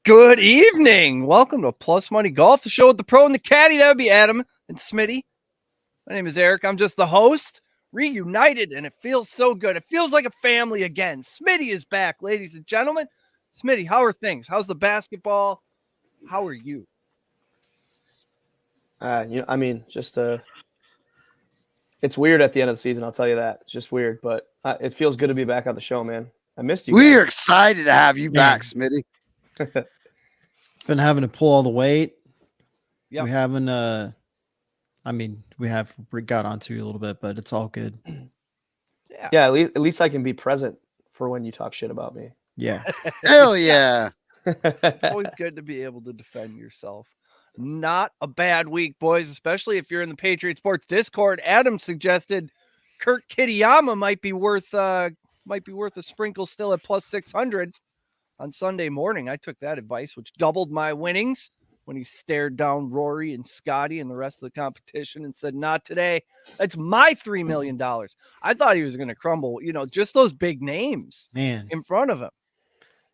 Good evening. Welcome to Plus Money Golf, the show with the pro and the caddy. That would be Adam and Smitty. My name is Eric. I'm just the host. Reunited, and it feels so good. It feels like a family again. Smitty is back, ladies and gentlemen. Smitty, how are things? How's the basketball? How are you? It's weird at the end of the season. I'll tell you that. It's just weird, but it feels good to be back on the show, man. I missed you. We are excited to have you back, Smitty. Been having to pull all the weight. Yep. We haven't we have got onto you a little bit, but it's all good. Yeah, at least I can be present for when you talk shit about me. Yeah. Hell yeah. Always good to be able to defend yourself. Not a bad week, boys, especially if you're in the Patriot Sports Discord. Adam suggested Kurt Kitayama might be worth a sprinkle still at plus 600 on Sunday morning. I took that advice, which doubled my winnings when he stared down Rory and Scotty and the rest of the competition and said, not today. That's my $3 million. I thought he was going to crumble, just those big names, Man, in front of him.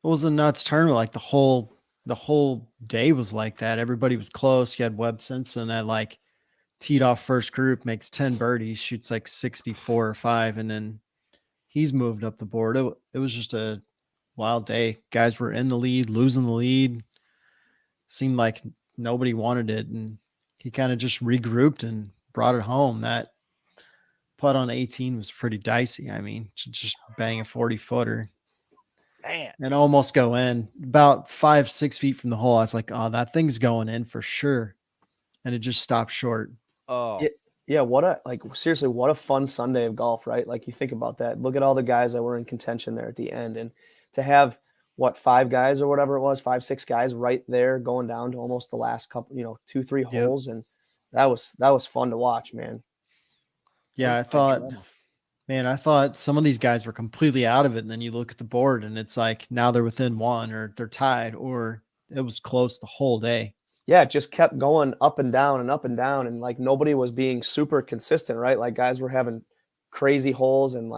It was a nuts tournament. Like the whole day was like that. Everybody was close. You had Webb Simpson that teed off first group, makes 10 birdies, shoots 64 or 5, and then he's moved up the board. It was just a wild day. Guys were in the lead, losing the lead. Seemed like nobody wanted it, and he kind of just regrouped and brought it home. That putt on 18 was pretty dicey. I mean, just bang a 40-footer. Man. And almost go in about 5-6 feet from the hole. I was like, oh, that thing's going in for sure. And it just stopped short. Oh, yeah. Seriously, what a fun Sunday of golf, right? Like you think about that. Look at all the guys that were in contention there at the end. And to have 5 guys or whatever it was, 5-6 guys right there going down to almost the last couple, 2-3 holes. And that was fun to watch, man. Yeah. I thought some of these guys were completely out of it. And then you look at the board and it's like, now they're within one or they're tied or it was close the whole day. Yeah. It just kept going up and down and up and down. And nobody was being super consistent, right? Like guys were having crazy holes and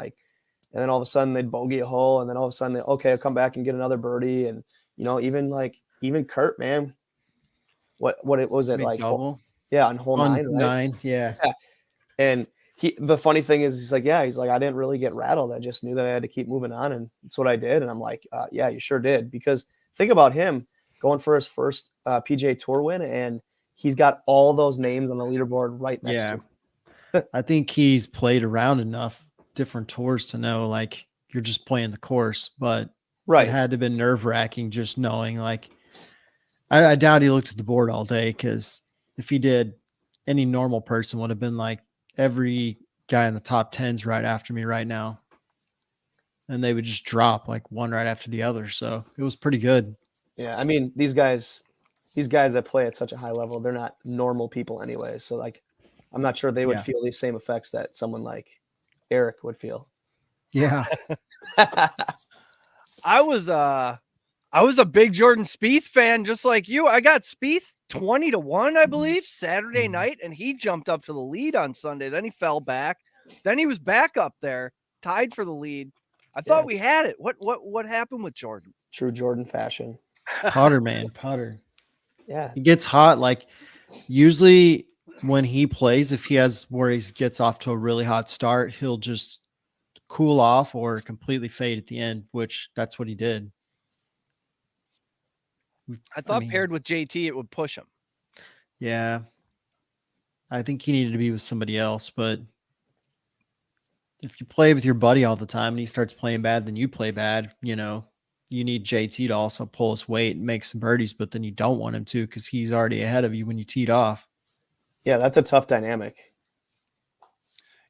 then all of a sudden they'd bogey a hole. And then all of a sudden I'll come back and get another birdie. And, even Kurt, man, what it was it like? Double? Yeah. On hole 9, right? 9. Yeah. And the funny thing is, he's like, I didn't really get rattled. I just knew that I had to keep moving on. And that's what I did. And I'm like, yeah, you sure did. Because think about him going for his first PGA Tour win. And he's got all those names on the leaderboard right next to him. I think he's played around enough different tours to know, you're just playing the course. But right. It had to have been nerve-wracking just knowing, I doubt he looked at the board all day because if he did, any normal person would have been like, every guy in the top 10's right after me right now. And they would just drop one right after the other. So it was pretty good. Yeah. I mean, these guys that play at such a high level, they're not normal people anyway. So I'm not sure they would feel the same effects that someone like Eric would feel. Yeah. I was a big Jordan Spieth fan, just like you. I got Spieth 20-1, I believe, Saturday night, and he jumped up to the lead on Sunday. Then he fell back. Then he was back up there, tied for the lead. I thought we had it. What happened with Jordan? True Jordan fashion. Putter, man, putter. Yeah. He gets hot. Usually when he plays, if he has where he gets off to a really hot start, he'll just cool off or completely fade at the end, which that's what he did. I thought paired with JT, it would push him. Yeah. I think he needed to be with somebody else, but if you play with your buddy all the time and he starts playing bad, then you play bad. You know, you need JT to also pull his weight and make some birdies, but then you don't want him to because he's already ahead of you when you teed off. Yeah, that's a tough dynamic.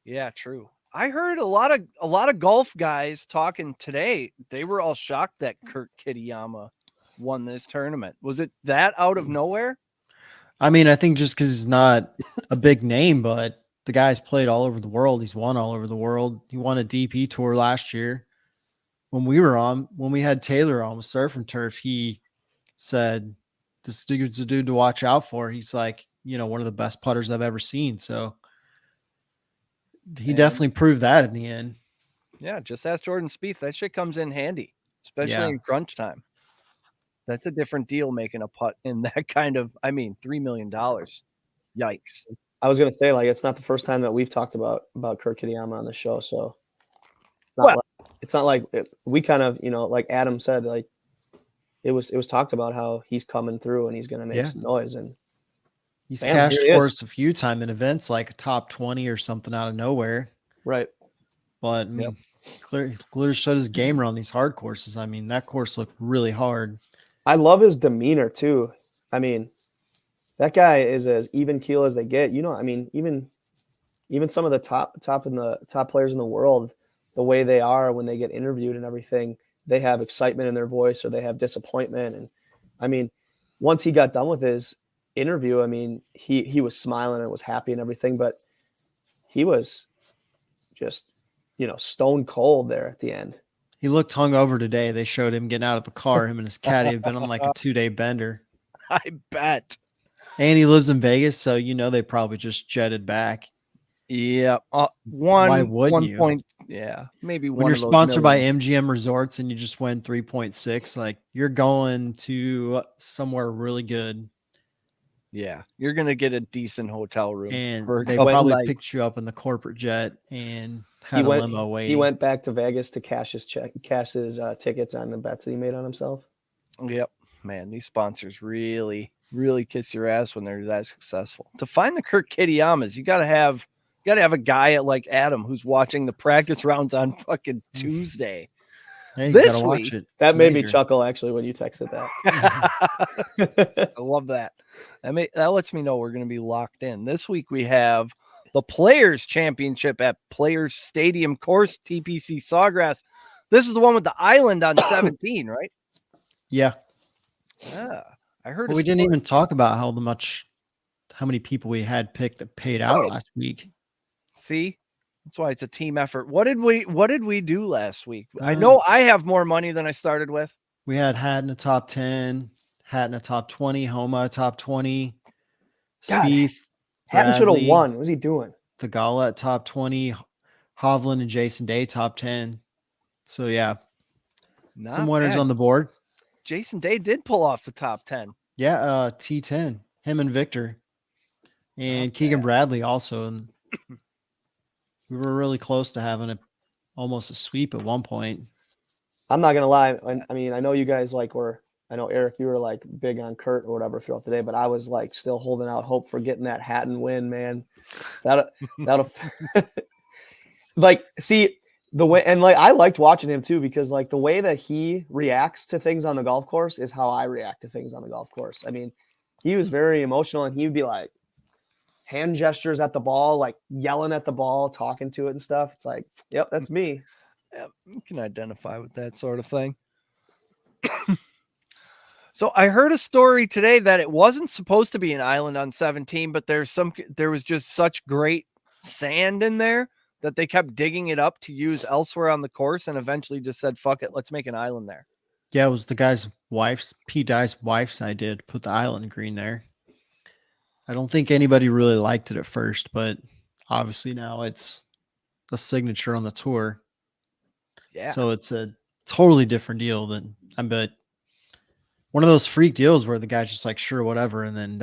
Yeah, true. I heard a lot of golf guys talking today. They were all shocked that Kurt Kitayama won this tournament. Was it that out of nowhere? I mean, I think just because he's not a big name, but the guy's played all over the world. He's won all over the world. He won a DP tour last year. When we had Taylor on with Surf and Turf, he said, this dude's a dude to watch out for. He's like, you know, one of the best putters I've ever seen. So he definitely proved that in the end. Yeah, just ask Jordan Spieth. That shit comes in handy, especially in crunch time. That's a different deal making a putt in that kind of, $3 million. Yikes. I was gonna say, like, it's not the first time that we've talked about Kurt Kitayama on the show, so it's not like we kind of, you know, like Adam said, like it was talked about how he's coming through and he's gonna make some noise, and he's cashed for us a few times in events like a top 20 or something out of nowhere. Right. But clear shut his gamer on these hard courses. I mean, that course looked really hard. I love his demeanor too. I mean, that guy is as even keel as they get. You know, I mean, even some of the top players in the world, the way they are when they get interviewed and everything, they have excitement in their voice or they have disappointment. And I mean, once he got done with his interview, I mean, he was smiling and was happy and everything, but he was just, you know, stone cold there at the end. He looked hungover today. They showed him getting out of the car. Him and his caddy have been on like a 2-day bender. I bet. And he lives in Vegas, so you know they probably just jetted back. Yeah. Why wouldn't you? Point. Yeah, maybe when you're sponsored by MGM Resorts and you just win 3.6, like you're going to somewhere really good. Yeah, you're gonna get a decent hotel room, and they probably picked you up in the corporate jet and had a limo waiting. He went back to Vegas to cash his tickets on the bets that he made on himself. Yep, man, these sponsors really kiss your ass when they're that successful. To find the Kurt Kitayamas, you gotta have a guy like Adam who's watching the practice rounds on fucking Tuesday. Hey, this week, watch it. That made me chuckle actually when you texted that. I love that. That lets me know we're going to be locked in. This week we have the Players Championship at Players Stadium Course, TPC Sawgrass. This is the one with the island on 17, right? Yeah. Yeah. I heard. Well, we didn't even talk about how many people we had picked that paid out last week. See? That's why it's a team effort. What did we do last week? I know I have more money than I started with. We had Hat in the top 10, Hat in the top 20, Homa top 20, Spieth. Hatton should have won. What was he doing? The Gala at top 20, Hovland and Jason Day top 10. So yeah, some winners on the board. Jason Day did pull off the top 10. Yeah, T10, him and Victor, and Keegan Bradley also. And we were really close to having almost a sweep at one point. I'm not gonna lie. I mean, I know you guys I know Eric, you were like big on Kurt or whatever throughout the day, but I was like still holding out hope for getting that Hatton win, man. That'll like see the way, and like I liked watching him too, because like the way that he reacts to things on the golf course is how I react to things on the golf course. I mean, he was very emotional and he would be like hand gestures at the ball, like yelling at the ball, talking to it and stuff. It's like, yep, that's me. Yeah, you can identify with that sort of thing. So I heard a story today that it wasn't supposed to be an island on 17, but there was just such great sand in there that they kept digging it up to use elsewhere on the course and eventually just said, fuck it, let's make an island there. Yeah, it was the guy's wife's, Pete Dye's wife's idea to put the island green there. I don't think anybody really liked it at first, but obviously now it's a signature on the tour. Yeah. So it's a totally different deal than, I bet, one of those freak deals where the guy's just like, sure, whatever. And then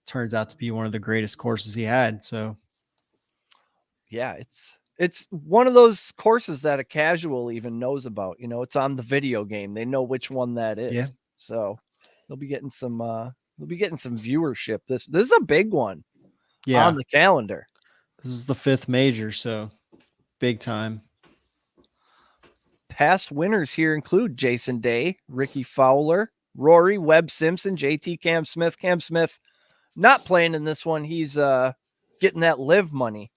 turns out to be one of the greatest courses he had. So yeah, it's one of those courses that a casual even knows about. You know, it's on the video game. They know which one that is. Yeah. So they'll be getting some viewership. This is a big one. Yeah. On the calendar. This is the 5th major, so big time. Past winners here include Jason Day, Ricky Fowler, Rory, Webb Simpson, JT Cam Smith. Cam Smith not playing in this one. He's getting that live money.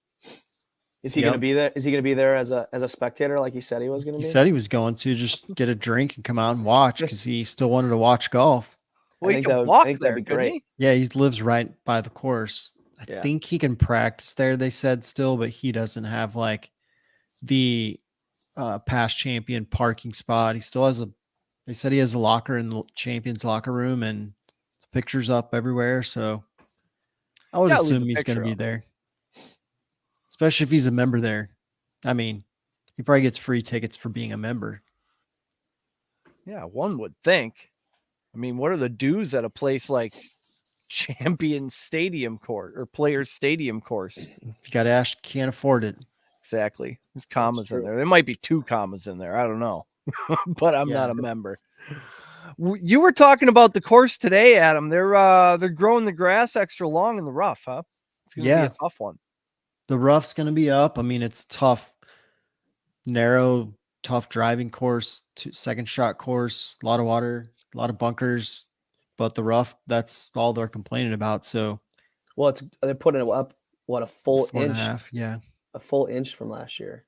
Is he going to be there? Is he going to be there as a spectator like he said he was going to be? He said he was going to just get a drink and come out and watch because he still wanted to watch golf. Well, he can walk there, be couldn't great. he? Yeah, he lives right by the course. I think he can practice there, they said still, but he doesn't have like the past champion parking spot. He still has they said he has a locker in the champion's locker room and pictures up everywhere. So I would assume he's going to be there, especially if he's a member there. I mean, he probably gets free tickets for being a member. Yeah, one would think. I mean, what are the dues at a place like Champion Stadium Course or Players Stadium Course? If you got Ash, can't afford it. Exactly. There's commas in there. There might be 2 commas in there. I don't know, but I'm not a member. You were talking about the course today, Adam. They're growing the grass extra long in the rough, huh? It's gonna be a tough one. The rough's gonna be up. I mean, it's tough, narrow, tough driving course, second shot course, a lot of water, a lot of bunkers, but the rough, that's all they're complaining about. So, well, they're putting it up a full 4.5, inch, a full inch from last year.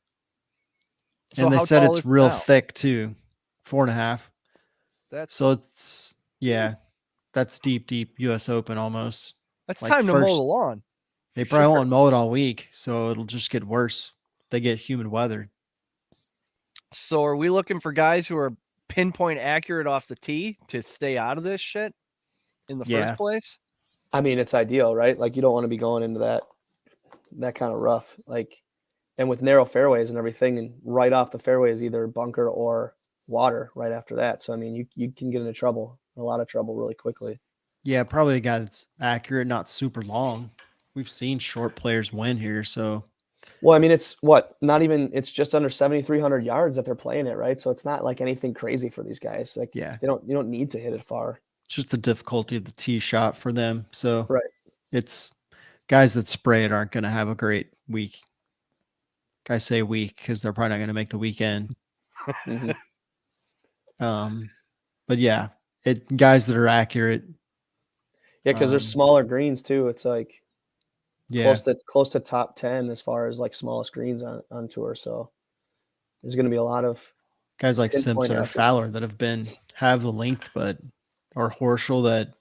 So and they said it's real thick too, 4.5. So it's that's deep U.S. Open almost. That's like time to mow the lawn. They probably won't mow it all week, so it'll just get worse. They get humid weather. So are we looking for guys who are pinpoint accurate off the tee to stay out of this shit in the first place? I mean, it's ideal, right? Like you don't want to be going into that kind of rough, like, and with narrow fairways and everything, and right off the fairway is either bunker or water right after that. So I mean, you can get into a lot of trouble really quickly. Yeah, probably a guy that's accurate, not super long. We've seen short players win here, so. Well, I mean, it's it's just under 7,300 yards that they're playing it, right? So it's not like anything crazy for these guys. Like, you don't need to hit it far. It's just the difficulty of the tee shot for them. So it's guys that spray it aren't going to have a great week. I say week because they're probably not going to make the weekend. But yeah, guys that are accurate. Yeah, because there's smaller greens too. It's like close to top 10 as far as like smallest greens on tour. So there's going to be a lot of guys like Simpson or Fowler that have the length, or Horschel that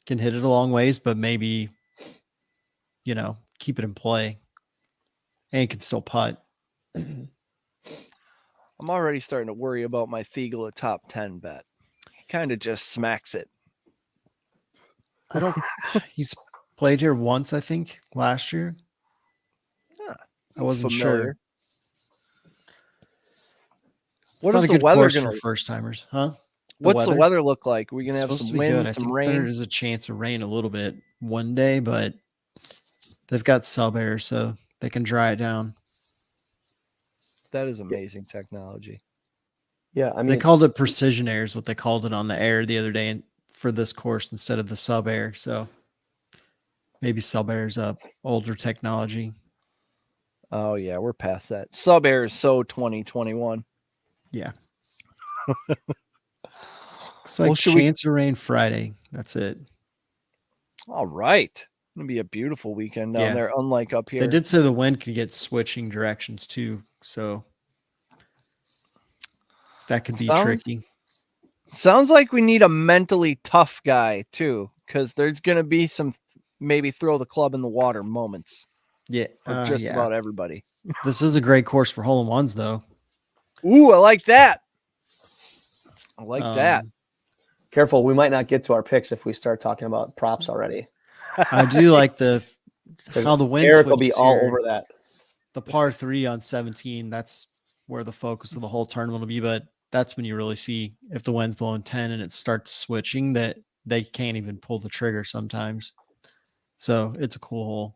can hit it a long ways, but maybe keep it in play and can still putt. I'm already starting to worry about my Thiegel at top 10 bet. He kind of just smacks it. He's played here once, I think, last year. I wasn't sure. What is the weather going to for first timers, huh? What's the weather look like? We're going to have some wind, I some think rain. There is a chance of rain a little bit one day, but they've got sub air, so they can dry it down. That is amazing technology. Yeah, I mean, they called it precision air is what they called it on the air the other day for this course instead of the sub air. So maybe sub air is a older technology. Oh yeah, we're past that. Sub air is so 2021. Yeah. Looks like chance of rain Friday. That's it. All right. It's gonna be a beautiful weekend down there, unlike up here. They did say the wind could get switching directions too, so that could be tricky. Sounds like we need a mentally tough guy too, because there's gonna be some maybe throw the club in the water moments. Yeah, for just about everybody. This is a great course for hole-in-ones, though. Ooh, I like that. I like that. Careful, we might not get to our picks if we start talking about props already. I do like how the wind. Eric will be all over that. The par 3 on 17. That's where the focus of the whole tournament will be. But that's when you really see if the wind's blowing 10 and it starts switching that they can't even pull the trigger sometimes. So it's a cool hole.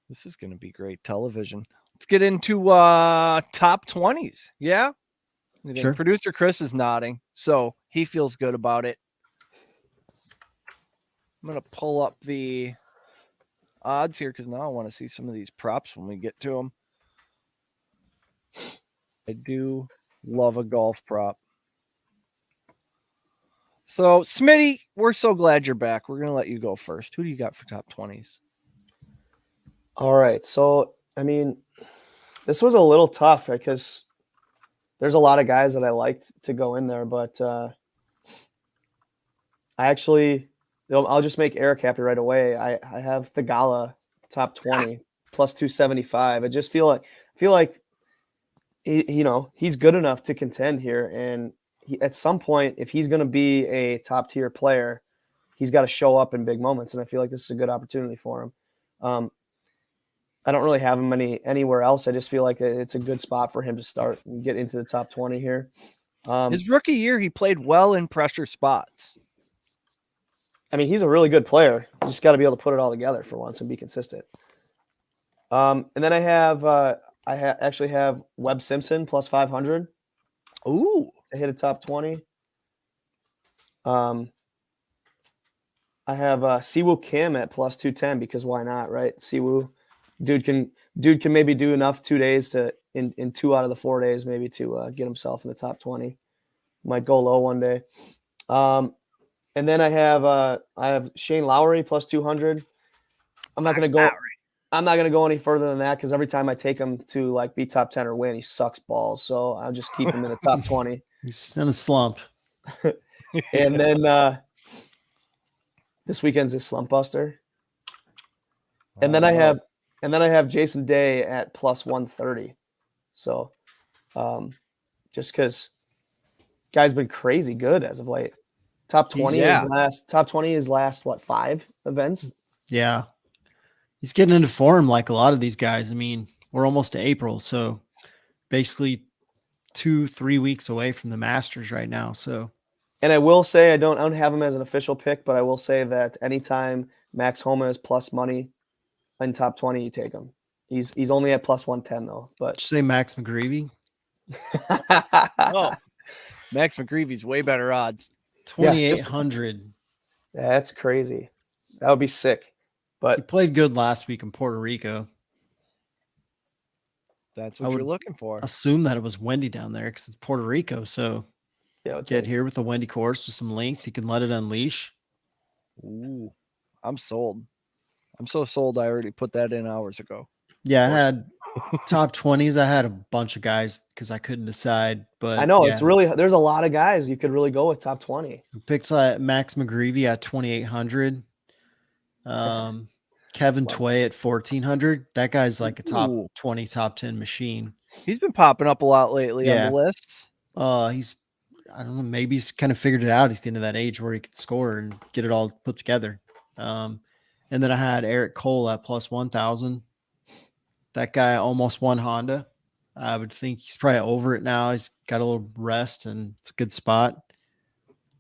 This is going to be great television. Let's get into top 20s. Yeah. Sure. Producer Chris is nodding, so he feels good about it. I'm going to pull up the odds here because now I want to see some of these props when we get to them. I do love a golf prop. So, Smitty, we're so glad you're back. We're going to let you go first. Who do you got for top 20s? All right. So, I mean, this was a little tough because there's a lot of guys that I liked to go in there, but I actually, I'll just make Eric happy right away. I have Thigala top 20 plus 275. I just feel like he's good enough to contend here, and at some point, if he's going to be a top tier player, he's got to show up in big moments, and I feel like this is a good opportunity for him. I don't really have him anywhere else. I just feel like it's a good spot for him to start and get into the top 20 here. His rookie year, he played well in pressure spots. I mean, he's a really good player. You just got to be able to put it all together for once and be consistent. And then I actually have Webb Simpson plus 500. Ooh. To hit a top 20. I have Siwoo Kim at plus 210 because why not, right? Siwoo, dude can maybe do enough 2 days to in 2 out of the 4 days maybe to get himself in the top 20. Might go low one day. And then I have Shane Lowry plus 200. I'm not gonna go any further than that because every time I take him to like be top 10 or win, he sucks balls. So I'll just keep him in the top 20. He's in a slump. And then this weekend's his slump buster. And then I have Jason Day at plus 130. So just because guy's been crazy good as of late. Top 20 is last what, 5 events? Yeah. He's getting into form like a lot of these guys. I mean, we're almost to April, so basically 2-3 weeks away from the Masters right now. So, and I will say I don't have him as an official pick, but I will say that anytime Max Homa is plus money in top 20, you take him. He's only at plus 110 though. But did you say Max McGreevy? Oh, Max McGreevy's way better odds. 2,800. Yeah, that's crazy. That would be sick. But he played good last week in Puerto Rico. That's what you're looking for. Assume that it was windy down there because it's Puerto Rico. So get here with a windy course with some length. You can let it unleash. Ooh, I'm sold. I'm so sold. I already put that in hours ago. Yeah, I had top 20s. I had a bunch of guys because I couldn't decide. But I know it's really there's a lot of guys you could really go with top 20. I picked Max McGreevy at 2,800. Kevin Tway at 1,400. That guy's like a top 20, top 10 machine. He's been popping up a lot lately on the lists. I don't know, maybe he's kind of figured it out. He's getting to that age where he can score and get it all put together. And then I had Eric Cole at plus 1,000. That guy almost won Honda. I would think he's probably over it now. He's got a little rest and it's a good spot.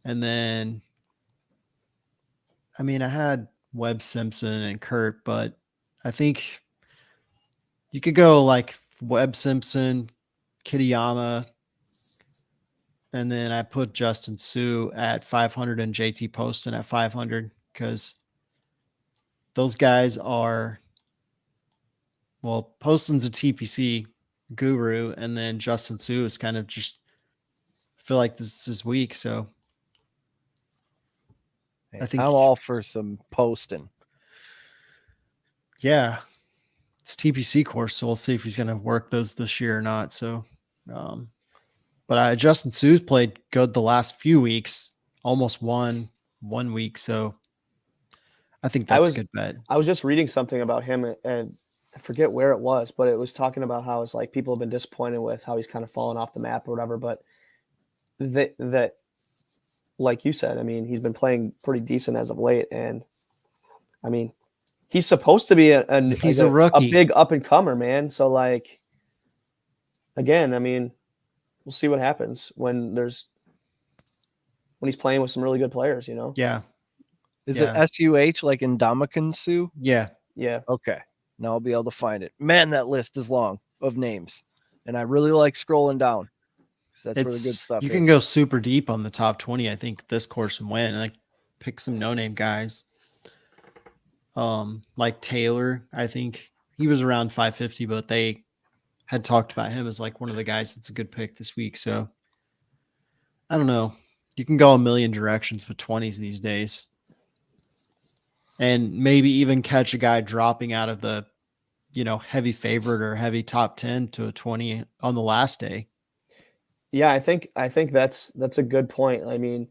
And then, I mean, I had Webb Simpson and Kurt, but I think you could go like Webb Simpson, Kitayama, and then I put Justin Sue at 500 and JT Poston at 500 because those guys are, well, Poston's a TPC guru, and then Justin Sue is kind of just, I feel like this is his week, so I think I'm all for some Poston. Yeah, it's TPC course, so we'll see if he's going to work those this year or not. So, but Justin Sue's played good the last few weeks, almost won 1 week, so I think that's a good bet. I was just reading something about him, and I forget where it was, but it was talking about how it's like people have been disappointed with how he's kind of fallen off the map or whatever. But that, like you said, I mean, he's been playing pretty decent as of late, and I mean, he's supposed to be he's a rookie, a big up and comer, man. So like, again, I mean, we'll see what happens when he's playing with some really good players, you know? Yeah. Is it SUH like Ndamukong Suh? Yeah. Yeah. Okay. Now I'll be able to find it. Man, that list is long of names, and I really like scrolling down. That's where the good stuff you can go super deep on the top 20, I think, this course and win. Like, pick some no-name guys. Like Taylor, I think he was around 550, but they had talked about him as like one of the guys that's a good pick this week. So I don't know. You can go a million directions with 20s these days. And maybe even catch a guy dropping out of the, heavy favorite or heavy top 10 to a 20 on the last day. Yeah, I think that's a good point. I mean,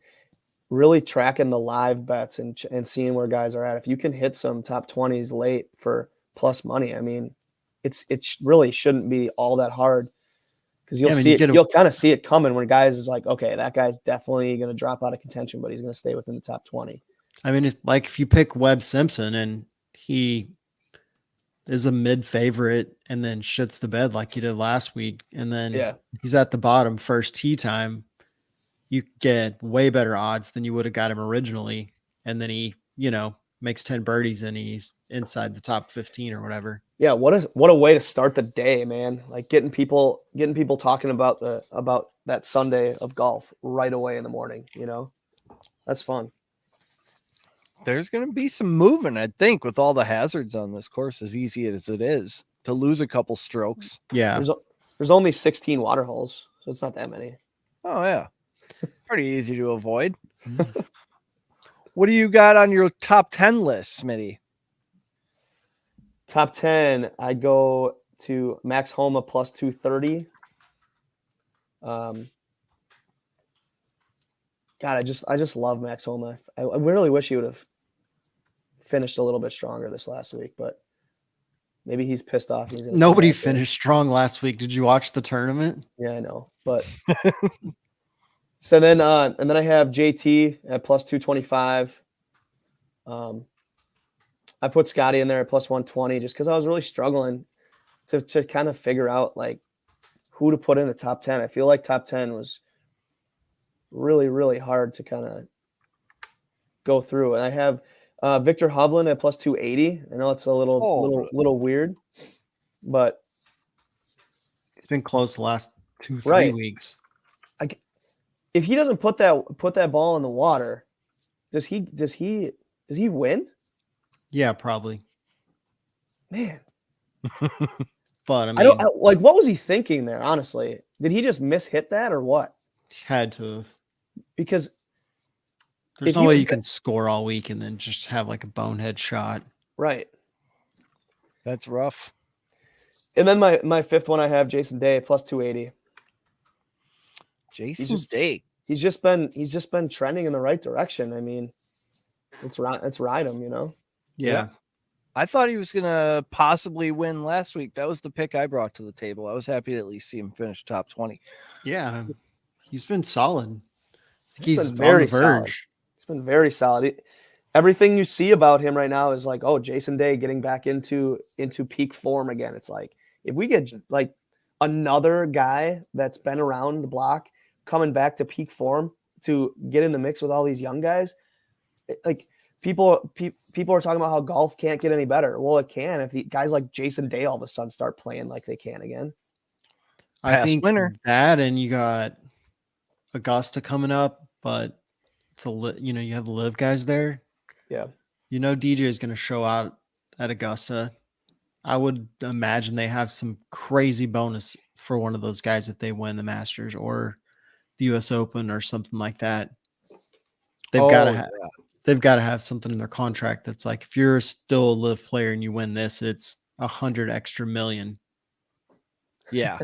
really tracking the live bets and seeing where guys are at. If you can hit some top 20s late for plus money, I mean, it really shouldn't be all that hard, because you'll kind of see it coming when guys is like, okay, that guy's definitely going to drop out of contention, but he's going to stay within the top 20. I mean, if you pick Webb Simpson and he is a mid favorite and then shits the bed like he did last week, and then he's at the bottom first tee time, you get way better odds than you would have got him originally. And then he, makes 10 birdies and he's inside the top 15 or whatever. Yeah. What a way to start the day, man. Like getting people talking about that Sunday of golf right away in the morning, that's fun. There's going to be some moving, I think, with all the hazards on this course, as easy as it is to lose a couple strokes. Yeah. There's only 16 water holes, so it's not that many. Oh, yeah. Pretty easy to avoid. What do you got on your top 10 list, Smitty? Top 10, I go to Max Homa plus 230. God, I just love Max Homa. I really wish he would have finished a little bit stronger this last week, but maybe he's pissed off. Nobody finished strong last week. Did you watch the tournament? Yeah, I know, but so then and then I have JT at plus 225. I put Scotty in there at plus 120 just because I was really struggling to kind of figure out like who to put in the top 10. I feel like top 10 was really, really hard to kind of go through. And I have Victor Hovland at plus 280. I know it's a little weird, but it's been close the last 2-3 weeks. If he doesn't put that ball in the water, does he win? Yeah, probably. Man. But I mean, what was he thinking there? Honestly, did he just mishit that or what? Had to have. Because there's no way you can score all week and then just have like a bonehead shot. Right. That's rough. And then my fifth one, I have Jason Day plus 280. Jason Day. He's just been trending in the right direction. I mean, it's ride him, Yeah. I thought he was gonna possibly win last week. That was the pick I brought to the table. I was happy to at least see him finish top 20. Yeah, he's been solid. He's very on the verge. He's been very solid. Everything you see about him right now is like, oh, Jason Day getting back into peak form again. It's like if we get like another guy that's been around the block coming back to peak form to get in the mix with all these young guys, like people are talking about how golf can't get any better. Well, it can if guys like Jason Day all of a sudden start playing like they can again. I think that, and you got Augusta coming up, but it's you have the live guys there. Yeah. DJ is going to show out at Augusta. I would imagine they have some crazy bonus for one of those guys if they win the Masters or the US Open or something like that. They've got to have something in their contract that's like, if you're still a live player and you win this, it's 100 extra million. Yeah.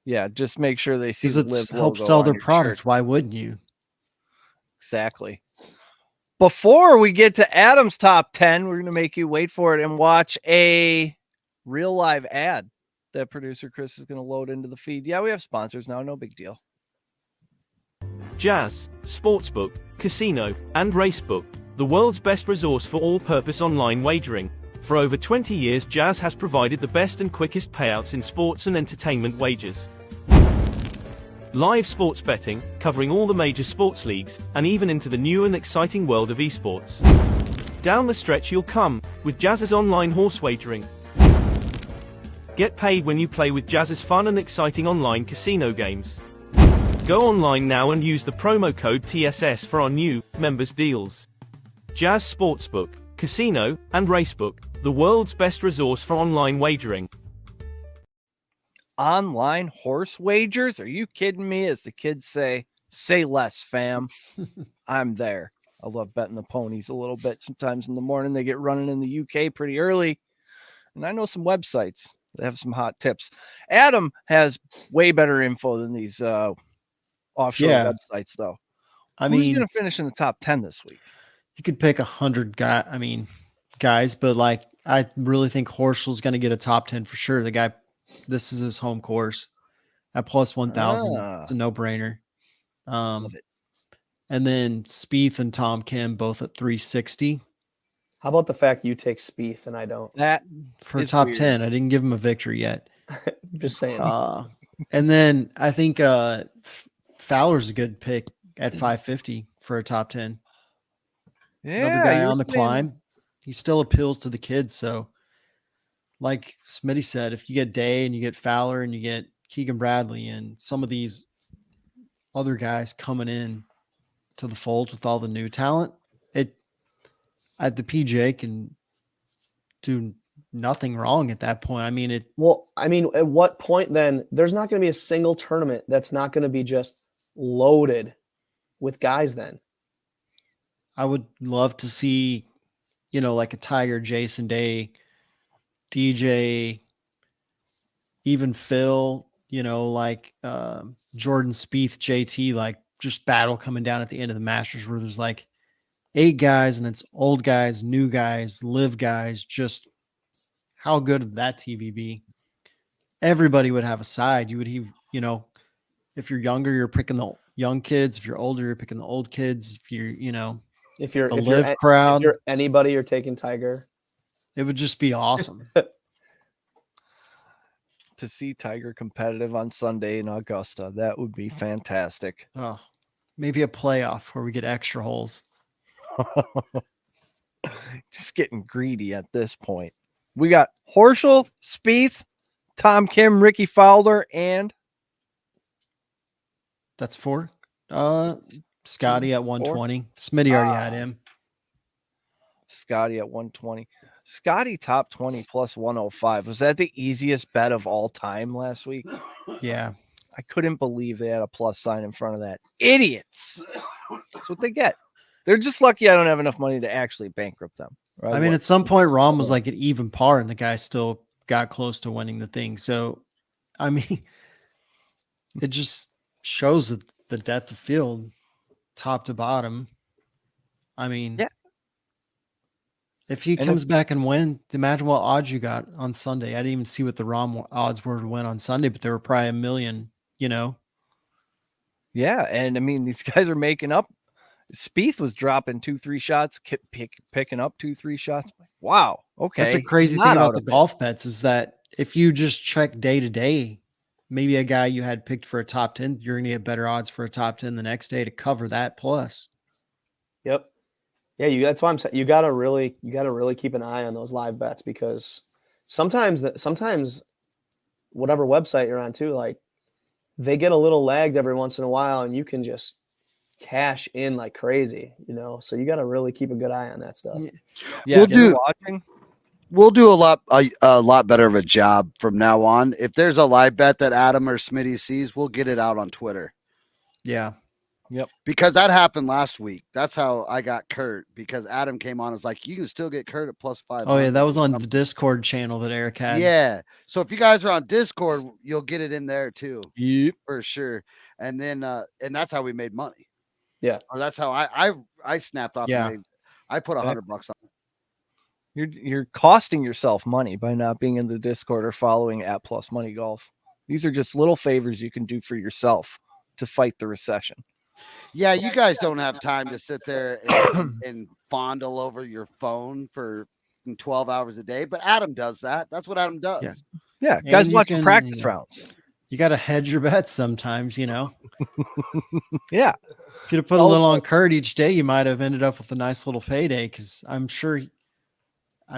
Yeah. Just make sure they see it helps sell their product. Shirt. Why wouldn't you? Exactly. Before we get to Adam's top 10, we're going to make you wait for it and watch a real live ad that producer Chris is going to load into the feed. Yeah, we have sponsors now. No big deal. Jazz, Sportsbook, Casino, and Racebook, the world's best resource for all-purpose online wagering. For over 20 years, Jazz has provided the best and quickest payouts in sports and entertainment wagers. Live sports betting, covering all the major sports leagues, and even into the new and exciting world of esports. Down the stretch you'll come, with Jazz's online horse wagering. Get paid when you play with Jazz's fun and exciting online casino games. Go online now and use the promo code TSS for our new members deals. Jazz Sportsbook, Casino, and Racebook, the world's best resource for online wagering. online horse wagers? Are you kidding me? As the kids say less, fam. I'm there. I love betting the ponies a little bit. Sometimes in the morning they get running in the UK pretty early. And I know some websites that have some hot tips. Adam has way better info than these offshore Yeah. websites, though. I Who's mean, going to finish in the top 10 this week? you could pick 100 guys, but like I really think Horschel's going to get a top 10 for sure. The guy, this is his home course at plus 1,000. It's a no-brainer. Love it. And then Spieth and Tom Kim both at 360 How about the fact you take Spieth and I don't? That for is top weird. 10. I didn't give him a victory yet. Just saying. And then I think Fowler's a good pick at 550 for a top 10. Another guy you were on the saying- climb. He still appeals to the kids. So, like Smitty said, if you get Day and you get Fowler and you get Keegan Bradley and some of these other guys coming in to the fold with all the new talent, the PJ can do nothing wrong at that point. I mean, Well, I mean, at what point then? There's not going to be a single tournament that's not going to be just loaded with guys then. I would love to see, like a Tiger, Jason Day, DJ, even Phil, like Jordan Spieth, JT, like just battle coming down at the end of the Masters where there's like 8 guys and it's old guys, new guys, live guys. Just how good would that TV be? Everybody would have a side. You would have, if you're younger, you're picking the young kids. If you're older, you're picking the old kids. If you're, If you're the if live you're, crowd, if you're anybody, you're taking Tiger. it would just be awesome. To see Tiger competitive on Sunday in Augusta. That would be fantastic. Oh, maybe a playoff where we get extra holes. Just getting greedy at this point. We got Horschel, Spieth, Tom Kim, Ricky Fowler, and That's 4. Scotty at 120. Smitty already had him. Scotty at 120. Scotty top 20 plus 105. Was that the easiest bet of all time last week? Yeah. I couldn't believe they had a plus sign in front of that. Idiots. That's what they get. They're just lucky I don't have enough money to actually bankrupt them. Right? I mean, at some point, Rom was like at even par, and the guy still got close to winning the thing. So, I mean, it just shows that the depth of field, top to bottom. I mean, yeah. If he comes back and win, imagine what odds you got on Sunday. I didn't even see what the Rom odds were to win on Sunday, but they were probably 1 million, Yeah, and I mean, these guys are making up. Spieth was dropping 2-3 shots, picking up 2-3 shots. Wow. Okay. That's a crazy thing about the golf bets is that if you just check day to day, maybe a guy you had picked for a top 10, you're going to get better odds for a top 10 the next day to cover that plus. Yep. Yeah, that's why I'm saying you gotta really keep an eye on those live bets because sometimes whatever website you're on too, like they get a little lagged every once in a while and you can just cash in like crazy, So you gotta really keep a good eye on that stuff. Yeah, we'll do a lot better of a job from now on. If there's a live bet that Adam or Smitty sees, we'll get it out on Twitter. Yeah. Yep. Because that happened last week. That's how I got Kurt because Adam came on and was like, you can still get Kurt at plus 5. Oh, yeah. That was on the Discord channel that Eric had. Yeah. So if you guys are on Discord, you'll get it in there too. Yep. For sure. And then, and that's how we made money. Yeah. Or that's how I snapped off. Yeah. I put $100 on it. You're costing yourself money by not being in the Discord or following at Plus Money Golf. These are just little favors you can do for yourself to fight the recession. Yeah, you guys don't have time to sit there and fondle over your phone for 12 hours a day, but Adam does that. That's what Adam does. Yeah, guys watching practice rounds. You got to hedge your bets sometimes, Yeah. If you'd have put a little on Kurt each day, you might have ended up with a nice little payday because I'm sure,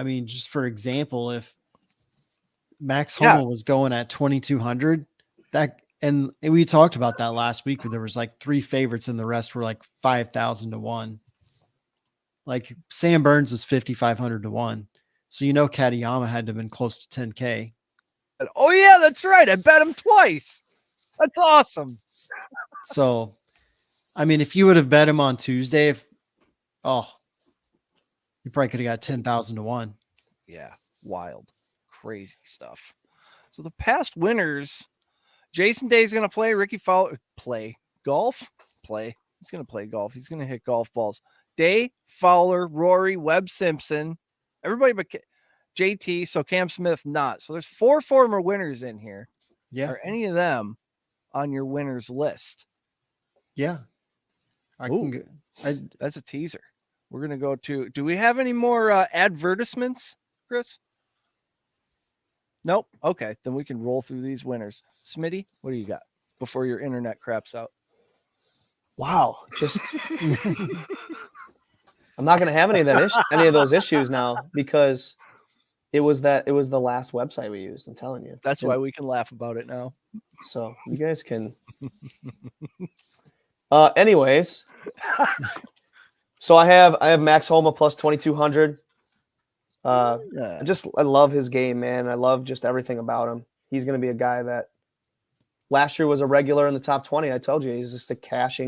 just for example, if Max Homa was going at 2,200, and we talked about that last week where there was like 3 favorites and the rest were like 5,000 to 1. Like Sam Burns was 5,500 to 1. So, Katayama had to have been close to 10K. Oh yeah, that's right. I bet him twice. That's awesome. So, I mean, if you would have bet him on Tuesday, you probably could have got 10,000 to 1. Yeah, wild, crazy stuff. So the past winners, Jason Day's going to play. Ricky Fowler play golf. Play. He's going to play golf. He's going to hit golf balls. Day, Fowler, Rory, Webb Simpson, everybody but JT. So Cam Smith not. So there's 4 former winners in here. Yeah. Are any of them on your winners list? Yeah. That's a teaser. We're going to go to, do we have any more advertisements, Chris? Nope. Okay. Then we can roll through these winners. Smitty, what do you got before your internet craps out? Wow. Just, I'm not going to have any of those issues now because it was the last website we used. I'm telling you. That's why we can laugh about it now. So you guys can. Anyways, so I have Max Homa plus 2,200. I love his game, man. I love just everything about him. He's going to be a guy that last year was a regular in the top 20. I told you he's just a cash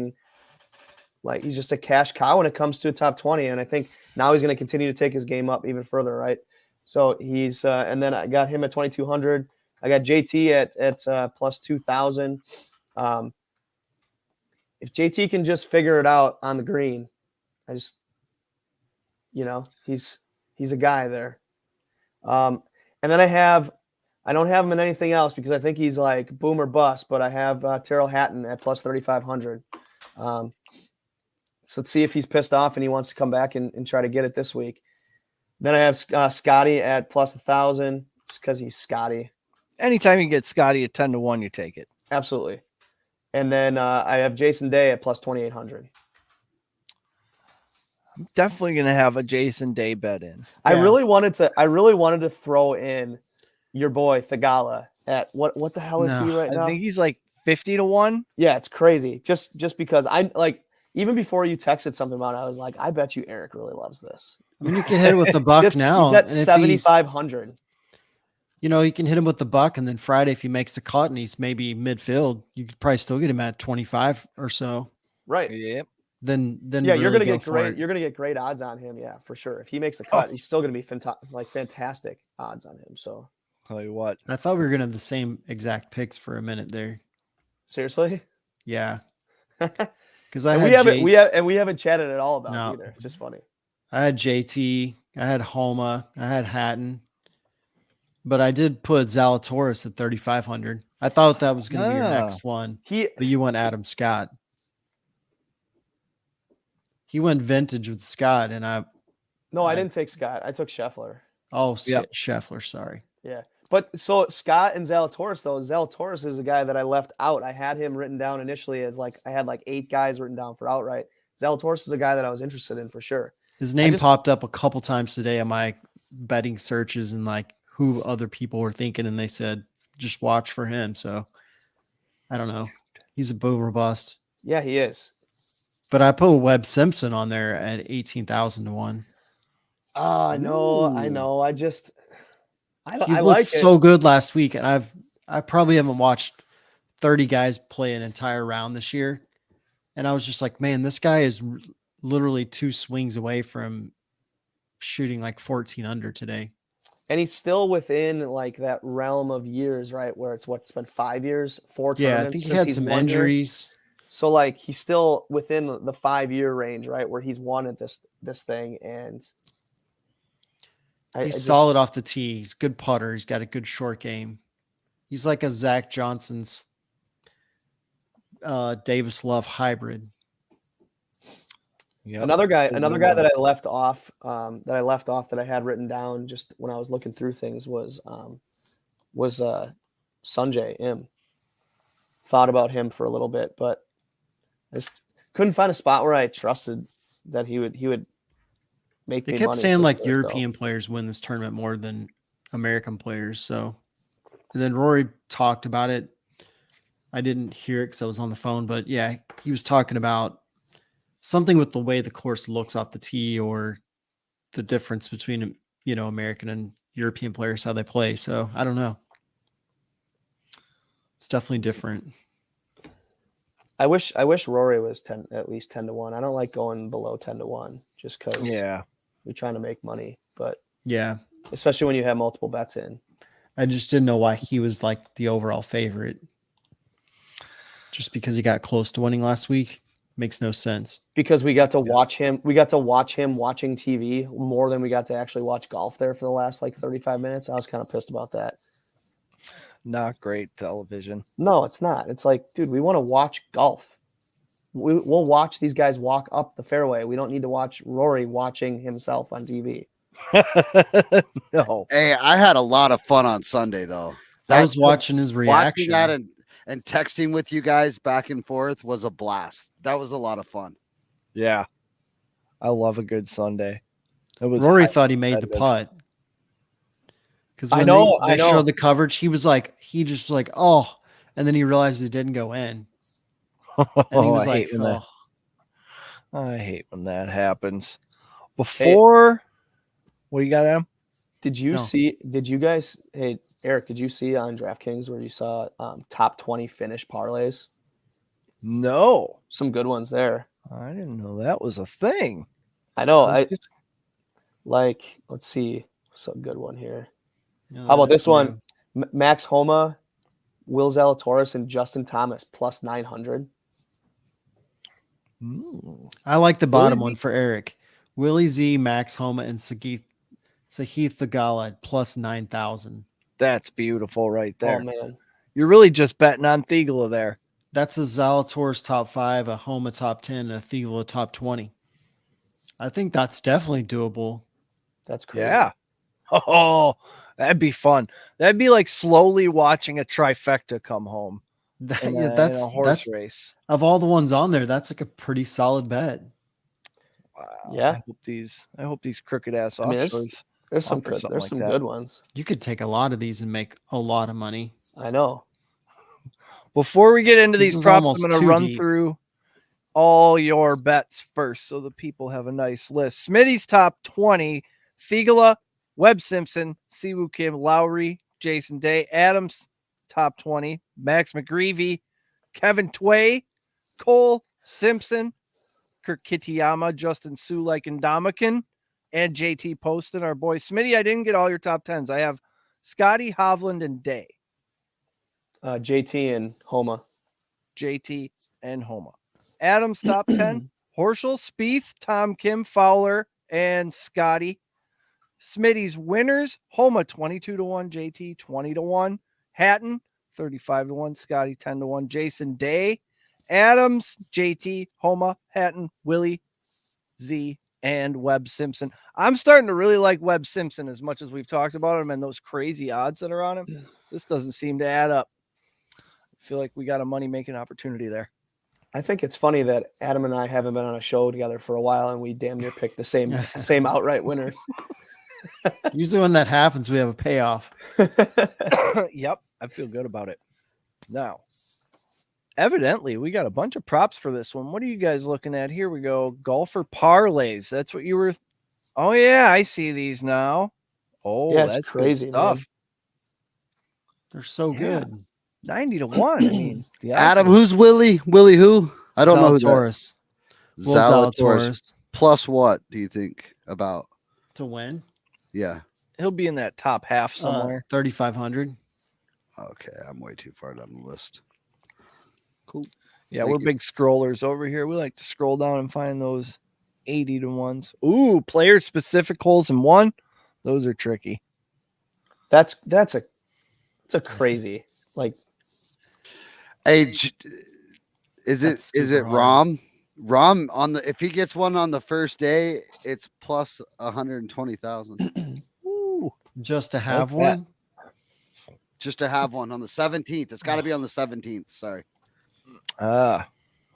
cow when it comes to a top 20. And I think now he's going to continue to take his game up even further, right? So he's and then I got him at 2,200. I got JT at plus 2,000. If JT can just figure it out on the green, he's a guy there. And then I don't have him in anything else because I think he's like boom or bust, but I have Terrell Hatton at plus 3,500. So let's see if he's pissed off and he wants to come back and try to get it this week. Then I have Scotty at plus 1,000 just because he's Scotty. Anytime you get Scotty at 10 to 1, you take it. Absolutely. And then I have Jason Day at plus 2,800. I'm definitely going to have a Jason Day bet in. Yeah. I really wanted to throw in your boy Thagala at what the hell is he right now? I think he's like 50 to 1. Yeah, it's crazy. Just because I like even before you texted something about it, I was like, I bet you Eric really loves this. I mean, you can hit it with the buck now. He's at 7,500. You can hit him with the buck, and then Friday, if he makes the cut and he's maybe midfield, you could probably still get him at 25 or so. Right. Yep. Then yeah, you're gonna get great. You're gonna get great odds on him. Yeah, for sure. If he makes the cut, he's still gonna be fantastic odds on him. So tell you what, I thought we were gonna have the same exact picks for a minute there. Seriously? Yeah. Because we haven't chatted at all about it either. It's just funny. I had JT, I had Homa, I had Hatton, but I did put Zalatoris at 3,500. I thought that was going to be your next one, but you went Adam Scott. He went vintage with Scott, and I didn't take Scott. I took Scheffler. Oh, yep. Scheffler, sorry. Yeah. But so Scott and Zalatoris, though, Zalatoris is a guy that I left out. I had him written down initially as I had 8 guys written down for outright. Zalatoris is a guy that I was interested in for sure. His name popped up a couple times today on my betting searches and who other people were thinking, and they said just watch for him. So I don't know. He's a boom or bust. Yeah, he is. But I put Webb Simpson on there at 18,000 to 1. I know. He looked so good last week, and I probably haven't watched 30 guys play an entire round this year, and I was just like, man, this guy is literally 2 swings away from shooting 14 under today. And he's still within that realm of years, right? Where it's been 5 years, 4 tournaments. Yeah, I think he had some injuries. So he's still within the 5-year range, right? Where he's won at this thing, and he's solid off the tee. He's a good putter. He's got a good short game. He's like a Zach Johnson's Davis Love hybrid. Yep. Another guy that I left off that I had written down just when I was looking through things was Sanjay Im. Thought about him for a little bit, but I just couldn't find a spot where I trusted that he would make. They kept saying European players win this tournament more than American players. So, and then Rory talked about it. I didn't hear it because I was on the phone, but yeah, he was talking about something with the way the course looks off the tee or the difference between, American and European players, how they play. So I don't know. It's definitely different. I wish Rory was at least 10-1. I don't like going below 10-1 just because Yeah. you're trying to make money. But Yeah. especially when you have multiple bets in. I just didn't know why he was like the overall favorite. Just because he got close to winning last week makes no sense. Because we got to watch him. We got to watch him watching TV more than we got to actually watch golf there for the last like 35 minutes. I was kind of pissed about that. Not great television. No, it's not. It's like, dude, we want to watch golf. We'll watch these guys walk up the fairway. We don't need to watch Rory watching himself on TV. No. Hey, I had a lot of fun on Sunday though. I was watching his Watching reaction. that and texting with you guys back and forth was a blast. That was a lot of fun. Yeah. I love a good Sunday. It was Rory highly thought he made the competitive. putt. Because I when know, they I know. showed the coverage, he just like, oh, and then he realized it didn't go in. And he was like, oh. I hate when that happens. Before, what do you got, Adam? Did you No. see? Did you guys? Hey, Eric, did you see on DraftKings where you saw top 20 finish parlays? No, Some good ones there. I didn't know that was a thing. I know. I I just- like. Let's see. Some good one here. No, How about that's this one? new. Max Homa, Will Zalatoris, and Justin Thomas plus 900. I like the bottom Willie one for Eric. Willie Z, Max Homa, and Sahith Thagala at plus 9,000. That's beautiful right there. Oh man, You're really just betting on Thigala there. That's a Zalatoris top 5, a Homa top 10, and a Thagala top 20. I think that's definitely doable. that's crazy. Yeah. Oh, that'd be fun. That'd be like slowly watching a trifecta come home in a, that's in a horse race. of all the ones on there, that's like a pretty solid bet. Wow. Yeah. I hope these crooked ass I mean, offshores. There's some offer good. something There's like some that. good ones. You could take a lot of these and make a lot of money. I know. Before we get into This these is props, almost I'm going to too run deep. through all your bets first so the people have a nice list. Smitty's top 20, Thigala, Webb Simpson, Siwoo Kim, Lowry, Jason Day. Adams, top 20, Max McGreevy, Kevin Tway, Cole Simpson, Kirk Kitayama, Justin Sulek, and Damakin, and JT Poston, our boy. Smitty, I didn't get all your top 10s. I have Scotty, Hovland, and Day. JT and Homa. JT and Homa. Adams top 10, Horschel, Spieth, Tom Kim, Fowler, and Scotty. Smitty's winners, Homa 22-1, JT 20-1, Hatton 35-1, Scotty 10-1, Jason Day, Adams, JT, Homa, Hatton, Willie, Z, and Webb Simpson. I'm starting to really like Webb Simpson as much as we've talked about him and those crazy odds that are on him. This doesn't seem to add up. I feel like we got a money-making opportunity there. I think it's funny that Adam and I haven't been on a show together for a while, and we damn near picked the same outright winners. Usually when that happens, we have a payoff. Yep, I feel good about it. Now, evidently, we got a bunch of props for this one. What are you guys looking at? Here we go. Golfer parlays. That's what you were. Oh, yeah, I see these now. Oh, Yeah, it's that's crazy, good stuff. man. They're so Yeah. good. 90-1. I mean, the odds Adam, are- who's Willie? Willie who? I don't know who that. Zalatoris. Will Zalatoris. Zalatoris Plus what do you think about? to win. Yeah. he'll be in that top half somewhere. 3,500. Okay, I'm way too far down the list. Yeah, thank we're you. big scrollers over here. We like to scroll down and find those 80-1s. Ooh, player specific holes in one. Those are tricky. That's a crazy like. Hey, is That's it super hard. Rom? Rom on the if he gets one on the first day, it's plus 120,000 Ooh, Just to have that. one. just to have one on the 17th. It's got to be on the 17th. Sorry.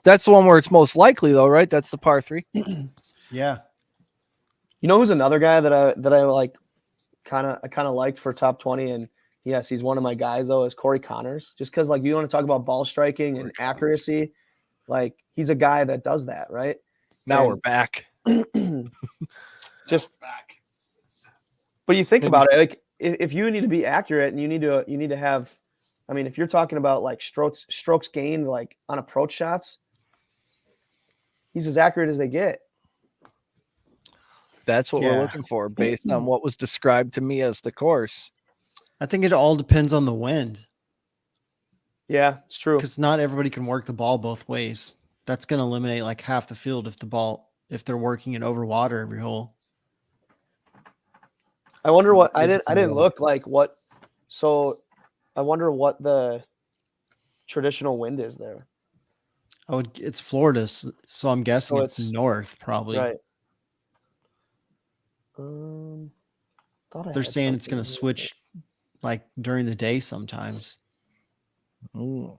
that's the one where it's most likely though, right? That's the par 3. Yeah. You know who's another guy that I like, kind of liked for top 20, and yes, he's one of my guys though, is Corey Connors. Just because like you want to talk about ball striking and accuracy, like he's a guy that does that, right? Now And we're back. just but you think about it, like if you need to be accurate and you need to have I mean, if you're talking about like strokes gained like on approach shots, he's as accurate as they get. That's what we're Yeah. looking for based on what was described to me as the course. I think it all depends on the wind Yeah, it's true. because not everybody can work the ball both ways. That's going to eliminate like half the field if they're working it over water every hole. I wonder what I Is didn't real. look like what. So I wonder what the traditional wind is there. Oh, it's Florida, so I'm guessing So it's it's- north probably. Right. Thought I They're had saying it's going to something here. switch like during the day sometimes. Ooh,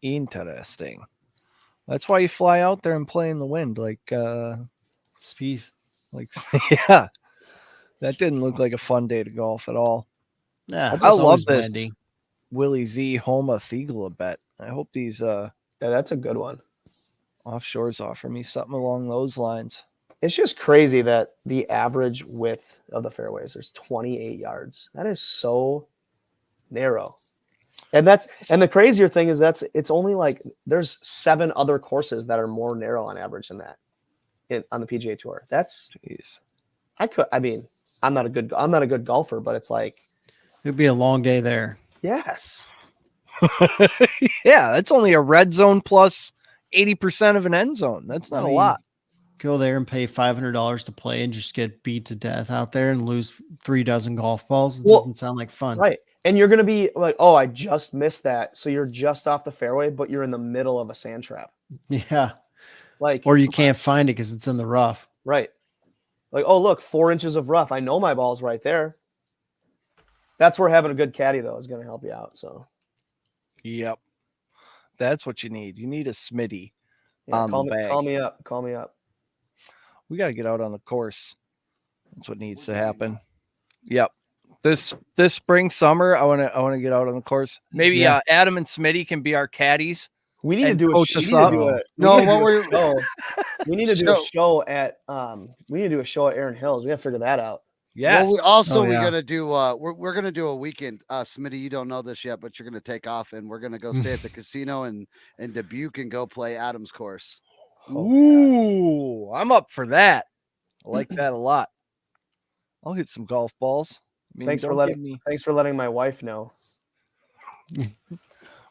interesting. That's why you fly out there and play in the wind, like Spieth. yeah. That didn't look like a fun day to golf at all. Yeah, I love always this windy. Willie Z Homa Thiegela bet. I hope these Yeah, that's a good one. offshores offer me something along those lines. It's just crazy that the average width of the fairways is 28 yards. That is so narrow. And the crazier thing is it's only like there's 7 other courses that are more narrow on average than that on the PGA Tour. Jeez. I'm not a good golfer, but it's like, It'd be a long day there. yes. Yeah, that's only a red zone plus 80% of an end zone. That's not I a mean, lot. Go there and pay $500 to play and just get beat to death out there and lose 3 dozen golf balls. It Well, doesn't sound like fun. Right. And you're going to be like, oh, I just missed that. So you're just off the fairway, but you're in the middle of a sand trap. Yeah. Like, Or you can't find it because it's in the rough. right. Like, oh, look, 4 inches of rough. I know my ball's right there. That's where having a good caddy, though, is going to help you out. So, Yep. That's what you need. You need a Smitty. yeah, On the call bag. me up. Call me up. We got to get out on the course. That's what needs to happen. Yep. This spring, summer, I want to get out on the course. Maybe Yeah. Adam and Smitty can be our caddies. We need to And do a coach show. us up. We need to do a show at Aaron Hills. We got to figure that out. Yes. Well, Oh, yeah. gonna do we're gonna do a weekend. Smitty, you don't know this yet, but you're gonna take off and we're gonna go stay at the casino in Dubuque and go play Adam's course. Ooh, I'm up for that. I like that a lot. I'll hit some golf balls. I mean, Thanks for don't letting give me- Thanks for letting my wife know.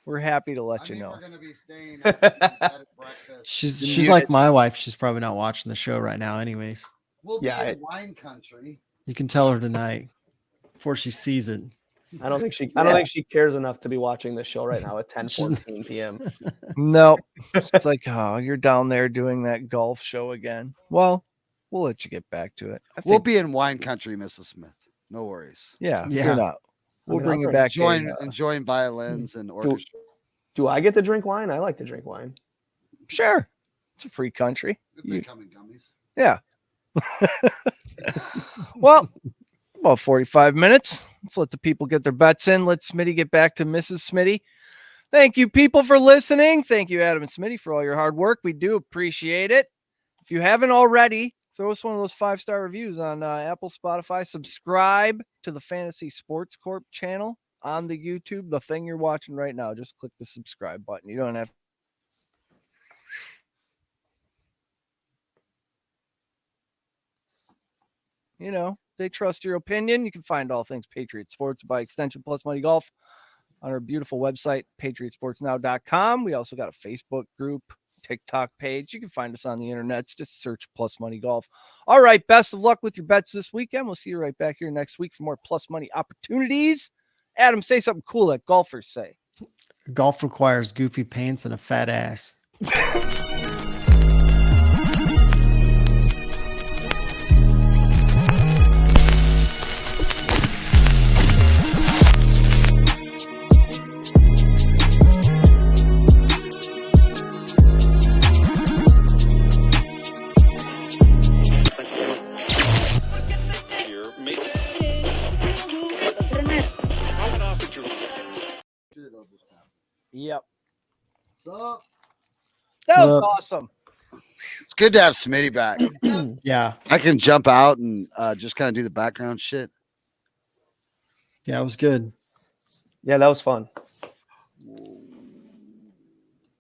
We're happy to let you know. We're gonna be staying at breakfast. She's like my wife. She's probably not watching the show right now anyways. We'll Yeah, in wine country. You can tell her tonight before she sees it. I don't think she cares enough to be watching this show right now at 10:14 p.m. No, it's like, oh, you're down there doing that golf show again. Well, we'll let you get back to it. I We'll think, be in wine country, Mrs. Smith. No worries. yeah, Yeah. you're not. We'll mean, bring I'll you drink- back. Enjoying violins and orchestra. Do I get to drink wine? I like to drink wine. Sure, it's a free country. They come in gummies. Yeah. Well, about 45 minutes. Let's let the people get their bets in. Let Smitty get back to Mrs. Smitty. Thank you, people, for listening. Thank you, Adam and Smitty, for all your hard work. We do appreciate it. If you haven't already, throw us one of those 5-star reviews on Apple, Spotify. Subscribe to the Fantasy Sports Corp channel on the YouTube, the thing you're watching right now. Just click the subscribe button. You don't have they trust your opinion. You can find all things Patriot Sports by extension Plus Money Golf on our beautiful website, patriotsportsnow.com. We also got a Facebook group, TikTok page. You can find us on the internet. Just search Plus Money Golf. All right. Best of luck with your bets this weekend. We'll see you right back here next week for more Plus Money opportunities. Adam, say something cool that golfers say. Golf requires goofy pants and a fat ass. Yep. So That was Well- awesome. it's good to have Smitty back. Yeah. I can jump out and just kind of do the background shit. Yeah, it was good. Yeah, that was fun.